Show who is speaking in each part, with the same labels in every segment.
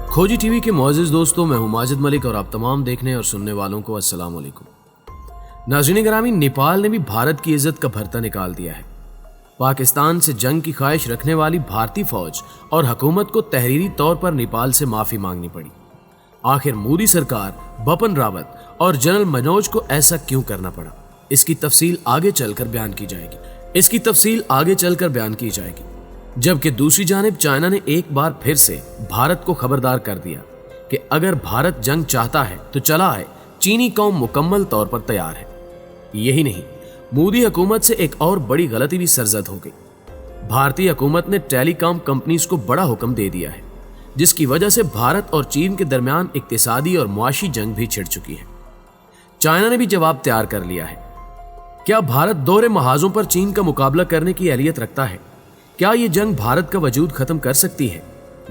Speaker 1: खोजी टीवी के मुअज़्ज़िज़ दोस्तों, मैं हूं माजिद मलिक और आप तमाम देखने और सुनने वालों को अस्सलाम वालेकुम। नाज़रीन ग्रामी, नेपाल ने भी भारत की इज्जत का भरता निकाल दिया है। पाकिस्तान से जंग की ख्वाहिश रखने वाली भारतीय फौज और हुकूमत को तहरीरी तौर पर नेपाल से माफी मांगनी पड़ी। आखिर मोदी सरकार, बिपिन रावत और जनरल मनोज को ऐसा क्यों करना पड़ा? इसकी तफसील आगे चलकर बयान की जाएगी। जबकि दूसरी जानिब चाइना ने एक बार फिर से भारत को खबरदार कर दिया कि अगर भारत जंग चाहता है तो चला आए, चीनी कौम मुकम्मल तौर पर तैयार है। यही नहीं, मोदी हुकूमत से एक और बड़ी गलती भी सरजद हो गई। भारतीय हुकूमत ने टेलीकॉम कंपनीज को बड़ा हुक्म दे दिया है, जिसकी वजह से भारत और चीन के दरमियान इक्तिसादी और मुआशी जंग भी छिड़ चुकी है। चाइना ने भी जवाब तैयार कर लिया है। क्या भारत दोहरे महाजों पर चीन का मुकाबला करने की अहलियत रखता है? क्या ये जंग भारत का वजूद खत्म कर सकती है?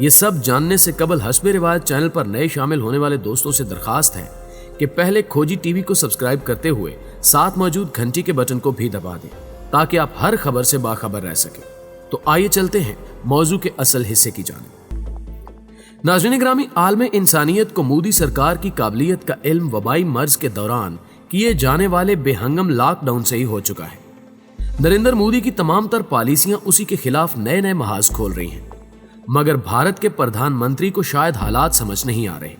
Speaker 1: ये सब जानने से कबल हस्बे रिवायत चैनल पर नए शामिल होने वाले दोस्तों से दरखास्त है कि पहले खोजी टीवी को सब्सक्राइब करते हुए साथ मौजूद घंटी के बटन को भी दबा दें, ताकि आप हर खबर से बाखबर रह सकें। तो आइए चलते हैं मौजू के असल हिस्से की जानिब। नाज़रीन ग्रामी, आलम इंसानियत को मोदी सरकार की काबिलियत का इल्म वबाई मर्ज के दौरान किए जाने वाले बेहंगम लॉकडाउन से ही हो चुका है। नरेंद्र मोदी की तमाम तर पॉलिसियां उसी के खिलाफ नए नए महाज खोल रही हैं, मगर भारत के प्रधानमंत्री को शायद हालात समझ नहीं आ रहे।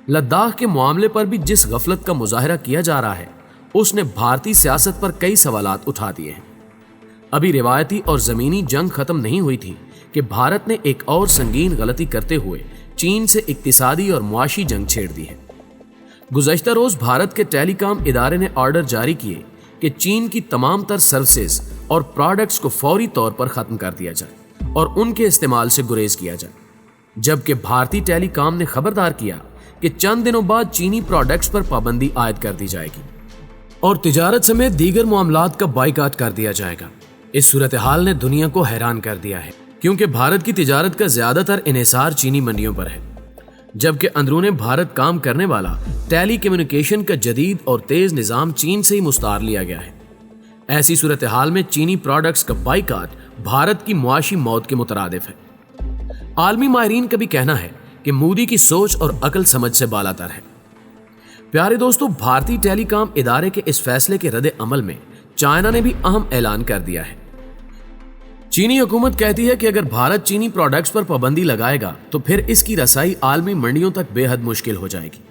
Speaker 1: लद्दाख के मामले पर भी जिस गफलत का मुजाहरा किया जा रहा है, उसने भारतीय सियासत पर कई सवालात उठा दिए हैं। अभी रिवायती और जमीनी जंग खत्म नहीं हुई थी कि भारत ने एक और संगीन गलती करते हुए चीन से इक्तिसादी और मुआशी जंग छेड़ दी है। गुज़श्ता रोज भारत के टेलीकॉम इदारे ने ऑर्डर जारी किए कि चीन की तमाम तर सर्विसेज और प्रोडक्ट्स को फौरी तौर पर खत्म कर दिया जाए और उनके इस्तेमाल से गुरेज किया जाए। जबकि भारतीय टेलीकॉम ने खबरदार किया कि चंद दिनों बाद चीनी प्रोडक्ट्स पर पाबंदी आयद कर दी जाएगी और तिजारत समेत दीगर मामलात का बाइकाट कर दिया जाएगा। इस सूरत हाल ने दुनिया को हैरान कर दिया है, क्योंकि भारत की तिजारत का ज्यादातर इन्हिसार चीनी मंडियों पर है, जबकि अंदरूने भारत काम करने वाला टेली कम्युनिकेशन का जदीद और तेज निज़ाम चीन से ही मुस्तार लिया गया है। ऐसी सूरत हाल में चीनी प्रोडक्ट्स का बाइकाट भारत की मुआशी मौत के मुतरादिफ है। आलमी माहिरीन का भी कहना है कि मोदी की सोच और अकल समझ से बालातर है। प्यारे दोस्तों, भारतीय टेलीकॉम इदारे के इस फैसले के रद्द अमल में चाइना ने भी अहम ऐलान कर दिया है। चीनी हुकूमत कहती है कि अगर भारत चीनी प्रोडक्ट्स पर पाबंदी लगाएगा तो फिर इसकी रसाई आलमी मंडियों तक बेहद मुश्किल हो जाएगी,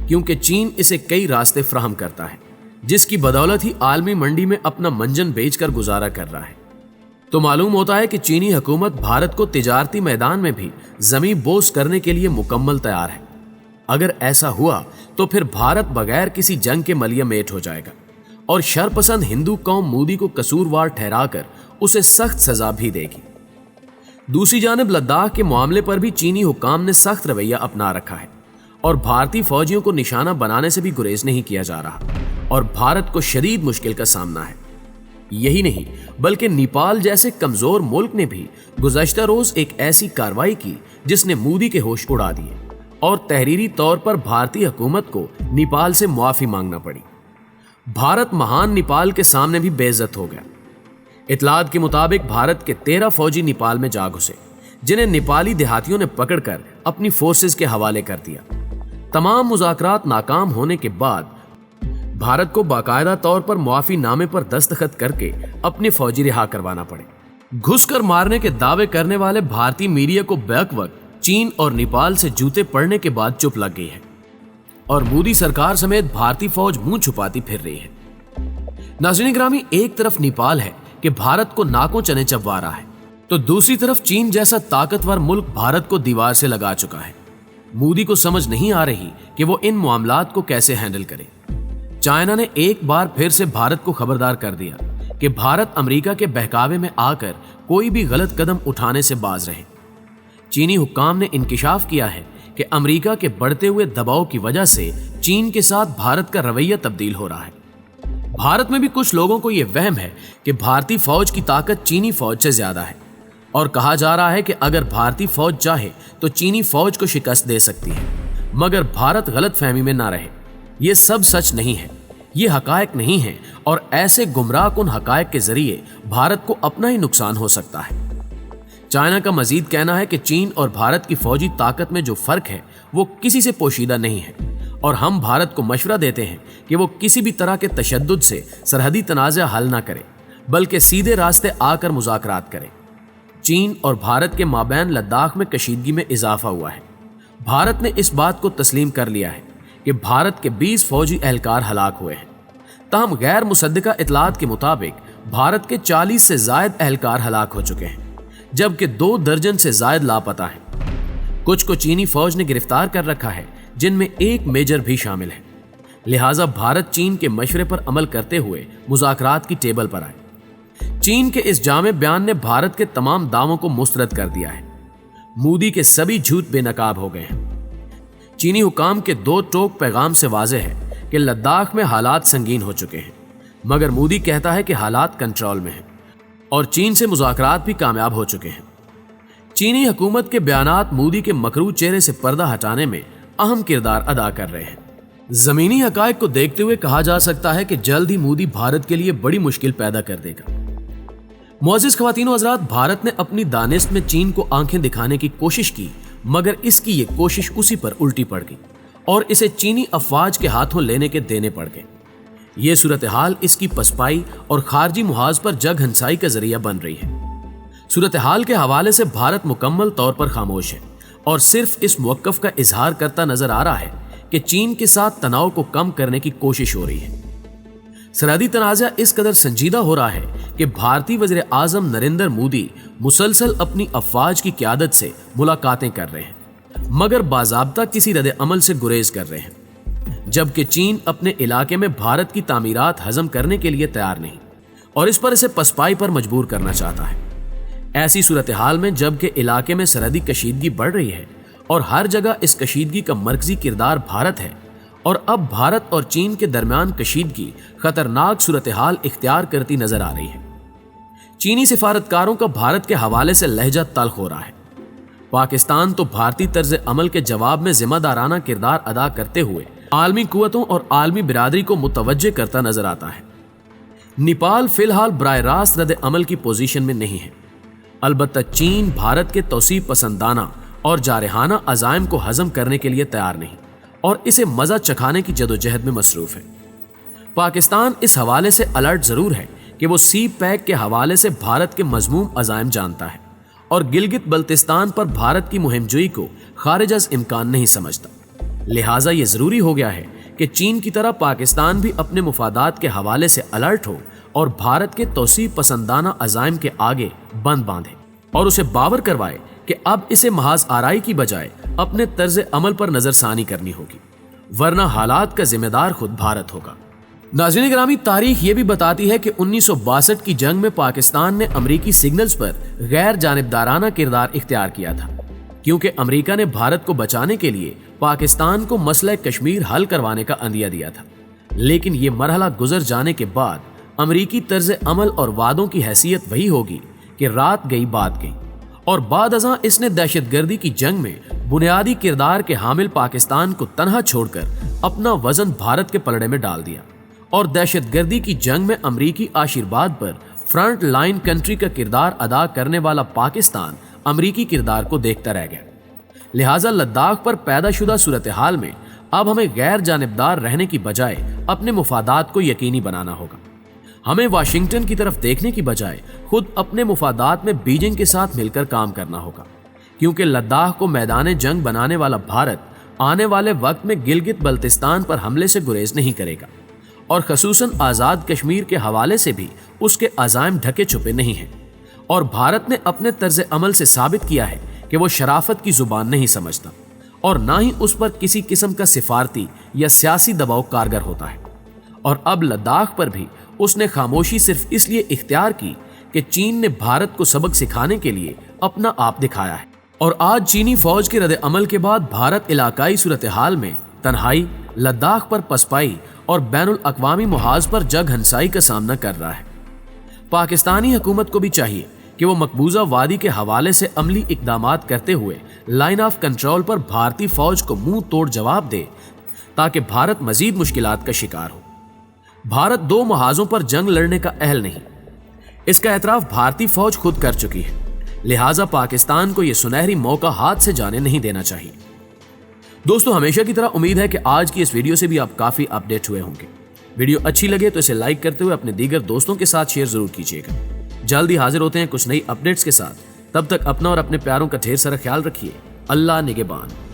Speaker 1: क्योंकि चीन इसे कई रास्ते फ्राहम करता है, जिसकी बदौलत ही आलमी मंडी में अपना मंजन बेचकर गुजारा कर रहा है। तो मालूम होता है कि चीनी हुकूमत भारत को तिजारती मैदान में भी ज़मीं बोस करने के लिए मुकम्मल तैयार है। अगर ऐसा हुआ तो फिर भारत बगैर किसी जंग के मलिया मेट हो जाएगा और शरपसंद हिंदू कौम मोदी को कसूरवार ठहराकर उसे सख्त सजा भी देगी। दूसरी जानिब लद्दाख के मामले पर भी चीनी हुकाम ने सख्त रवैया अपना रखा है और भारतीय फौजियों को निशाना बनाने से भी गुरेज नहीं किया जा रहा और भारत को शदीद मुश्किल का सामना है। यही नहीं, बल्कि नेपाल जैसे कमजोर मुल्क ने भी गुज़श्ता रोज एक ऐसी कार्रवाई की जिसने मोदी के होश उड़ा दिए और तहरीरी तौर पर भारतीय हुकूमत को नेपाल से मुआफी मांगना पड़ी। भारत महान नेपाल के सामने भी बेइज्जत हो गया। इतलात के मुताबिक भारत के 13 फौजी नेपाल में जा घुसे, जिन्हें नेपाली देहातियों ने पकड़कर अपनी फोर्सेस के हवाले कर दिया। तमाम मुज़ाकरात नाकाम होने के बाद भारत को बाकायदा तौर पर मुआफी नामे पर दस्तखत करके अपने फौजी रिहा करवाना पड़े। घुसकर मारने के दावे करने वाले भारतीय मीडिया को बैक वक्त चीन और नेपाल से जूते पड़ने के बाद चुप लग गई है और मोदी सरकार समेत भारतीय फौज मुंह छुपाती फिर रही है। नाज़रीन ग्रामी, एक तरफ नेपाल है कि भारत को नाकों चने चबवा रहा है, तो दूसरी तरफ चीन जैसा ताकतवर मुल्क भारत को दीवार से लगा चुका है। मोदी को समझ नहीं आ रही कि वो इन मामलात को कैसे हैंडल करे। चाइना ने एक बार फिर से भारत को खबरदार कर दिया कि भारत अमेरिका के बहकावे में आकर कोई भी गलत कदम उठाने से बाज रहे। चीनी हुक्काम ने इंकिशाफ किया है कि अमेरिका के बढ़ते हुए दबाव की वजह से चीन के साथ भारत का रवैया तब्दील हो रहा है। भारत में भी कुछ लोगों को यह वहम है कि भारतीय फौज की ताकत चीनी फौज से ज्यादा है और कहा जा रहा है कि अगर भारतीय फौज चाहे तो चीनी फौज को शिकस्त दे सकती है, मगर भारत गलत फहमी में ना रहे। ये सब सच नहीं है, ये हकायक नहीं है और ऐसे गुमराह कुन हकायक के जरिए भारत को अपना ही नुकसान हो सकता है। चाइना का मजीद कहना है कि चीन और भारत की फौजी ताकत में जो फर्क है वो किसी से पोशीदा नहीं है और हम भारत को मशवरा देते हैं कि वो किसी भी तरह के तशद्दुद से सरहदी तनाज़ा हल ना करे, बल्कि सीधे रास्ते आकर मुज़ाकरात करें। चीन और भारत के माबैन लद्दाख में कशीदगी में इजाफा हुआ है। भारत ने इस बात को तस्लीम कर लिया है कि भारत के 20 फौजी एहलकार हलाक हुए हैं। ताहम गैर मुसद्दिका इतलात के मुताबिक भारत के 40 से जायद एहलकार हलाक हो चुके हैं, जबकि 2 दर्जन से जायद लापता हैं। कुछ को चीनी फौज ने गिरफ्तार कर रखा है, जिनमें एक मेजर भी शामिल है। लिहाजा भारत चीन के मशवरे पर अमल करते हुए मुज़ाकरात की टेबल पर आए। चीन के इस जामे बयान ने भारत के तमाम दावों को मुस्तरद कर दिया है। मोदी के सभी झूठ बेनकाब हो गए हैं। चीनी हुकाम के 2 टोक पैगाम से वाज़ेह है कि लद्दाख में हालात संगीन हो चुके हैं, मगर मोदी कहता है कि हालात कंट्रोल में हैं और चीन से मुज़ाकरात भी कामयाब हो चुके हैं। चीनी हुकूमत के बयानात मोदी के मकरू चेहरे से पर्दा हटाने में अहम किरदार अदा कर रहे हैं। जमीनी हकायक को देखते हुए कहा जा सकता है कि जल्द ही मोदी भारत के लिए बड़ी मुश्किल पैदा कर देगा। मुअज़्ज़िज़ ख़वातीन व हज़रात, भारत ने अपनी दानिश में चीन को आंखें दिखाने की कोशिश की, मगर इसकी ये कोशिश उसी पर उल्टी पड़ गई और इसे चीनी अफवाज के हाथों लेने के देने पड़ गए। ये सूरत हाल इसकी पसपाई और खारजी मुहाज पर जग हंसाई का जरिया बन रही है। सूरत हाल के हवाले से भारत मुकम्मल तौर पर खामोश है और सिर्फ इस मुवक्कफ का इजहार करता नजर आ रहा है कि चीन के साथ तनाव को कम करने की कोशिश हो रही है। सरहदी तनाज़ा इस कदर संजीदा हो रहा है कि भारतीय वज़ीर आज़म नरेंद्र मोदी मुसलसल अपनी अफवाज की क़यादत से मुलाकातें कर रहे हैं, मगर बाज़ाब्ता किसी रद्द अमल से गुरेज कर रहे हैं, जबकि चीन अपने इलाके में भारत की तामीरात हजम करने के लिए तैयार नहीं और इस पर इसे पसपाई पर मजबूर करना चाहता है। ऐसी सूरत हाल में जबकि इलाके में सरहदी कशीदगी बढ़ रही है और हर जगह इस कशीदगी का मरकजी किरदार भारत है और अब भारत और चीन के दरमियान कशीदगी खतरनाक सूरत हाल इख्तियार करती नजर आ रही है। चीनी सिफारतकारों का भारत के हवाले से लहजा तल्ख हो रहा है। पाकिस्तान तो भारतीय तर्ज अमल के जवाब में जिम्मेदाराना किरदार अदा करते हुए आलमी कुव्वतों और आलमी बिरादरी को मुतवज्जे करता नजर आता है। नेपाल फिलहाल बराह रास्त रद्द अमल की पोजीशन में नहीं है। अलबत्ता चीन भारत के तौसीब पसंदाना और जारहाना अज़ाइम को हजम करने के लिए तैयार नहीं और इसे मजा चखाने की जदोजहद में मसरूफ है। पाकिस्तान इस हवाले से अलर्ट जरूर है कि वो सी पैक के हवाले से भारत के मजमूम अज़ाइम जानता है और गिलगित बल्तिस्तान पर भारत की मुहिमजोई को खारिज अज इम्कान नहीं समझता। लिहाजा ये जरूरी हो गया है कि चीन की तरह पाकिस्तान भी अपने मुफादात के हवाले से अलर्ट हो और भारत के तौसीब पसंदाना अज़ाइम के आगे बंद बांधे और उसे बावर करवाए कि अब इसे महाज आराई की बजाय अपने तर्ज अमल पर नजरसानी करनी होगी, वरना हालात का जिम्मेदार खुद भारत होगा। नाज़रीन गिरामी, तारीख ये भी बताती है कि 1962 की जंग में पाकिस्तान ने अमरीकी सिग्नल्स पर गैर जानिबदाराना किरदार इख्तियार किया था, क्योंकि अमरीका ने भारत को बचाने के लिए पाकिस्तान को मसला कश्मीर हल करवाने का अंदिया दिया था। लेकिन ये मरहला गुजर जाने के बाद अमरीकी तर्ज अमल और वादों की हैसियत वही होगी कि रात गई बात गई और बाद अज़ां इसने दहशतगर्दी की जंग में बुनियादी किरदार के हामिल पाकिस्तान को तनहा छोड़कर अपना वजन भारत के पलड़े में डाल दिया और दहशतगर्दी की जंग में अमरीकी आशीर्वाद पर फ्रंट लाइन कंट्री का किरदार अदा करने वाला पाकिस्तान अमरीकी किरदार को देखता रह गया। लिहाजा लद्दाख पर पैदाशुदा सूरत हाल में अब हमें गैर जानिबदार रहने की बजाय अपने मुफादात को यकीनी बनाना होगा। हमें वाशिंगटन की तरफ देखने की बजाय खुद अपने मुफादात में बीजिंग के साथ मिलकर काम करना होगा, क्योंकि लद्दाख को मैदान जंग बनाने वाला भारत आने वाले वक्त में गिलगित बल्तिस्तान पर हमले से गुरेज नहीं करेगा और खसूसन आज़ाद कश्मीर के हवाले से भी उसके अज़ाइम ढके छुपे नहीं हैं। और भारत ने अपने तर्ज अमल से साबित किया है कि वो शराफत की जुबान नहीं समझता और ना ही उस पर किसी किस्म का सिफारती या सियासी दबाव कारगर होता है। और अब लद्दाख पर भी उसने खामोशी सिर्फ इसलिए इख्तियार की कि चीन ने भारत को सबक सिखाने के लिए अपना आप दिखाया है। और आज चीनी फौज के रद्द अमल के बाद भारत इलाकाई सूरत हाल में तन्हाई, लद्दाख पर पसपाई और बैनुल अक़वामी मुहाज पर जग हंसाई का सामना कर रहा है। पाकिस्तानी हुकूमत को भी चाहिए कि वो मकबूजा वादी के हवाले से अमली इकदामात करते हुए लाइन ऑफ कंट्रोल पर भारतीय फौज को मुंह तोड़ जवाब दे, ताकि भारत मजीद मुश्किलात का शिकार हो। भारत 2 महाजों पर जंग लड़ने का अहल नहीं, इसका एतराफ भारतीय फौज खुद कर चुकी है। لہٰذا پاکستان کو یہ سنہری موقع ہاتھ سے جانے نہیں دینا چاہیے۔ دوستو ہمیشہ کی طرح امید ہے کہ آج کی اس ویڈیو سے بھی آپ کافی اپڈیٹ ہوئے ہوں گے۔ ویڈیو اچھی لگے تو اسے لائک کرتے ہوئے اپنے دیگر دوستوں کے ساتھ شیئر ضرور کیجیے گا۔ جلدی حاضر ہوتے ہیں کچھ نئی اپڈیٹس کے ساتھ، تب تک اپنا اور اپنے پیاروں کا ڈھیر سارا خیال رکھیے۔ اللہ نگہبان۔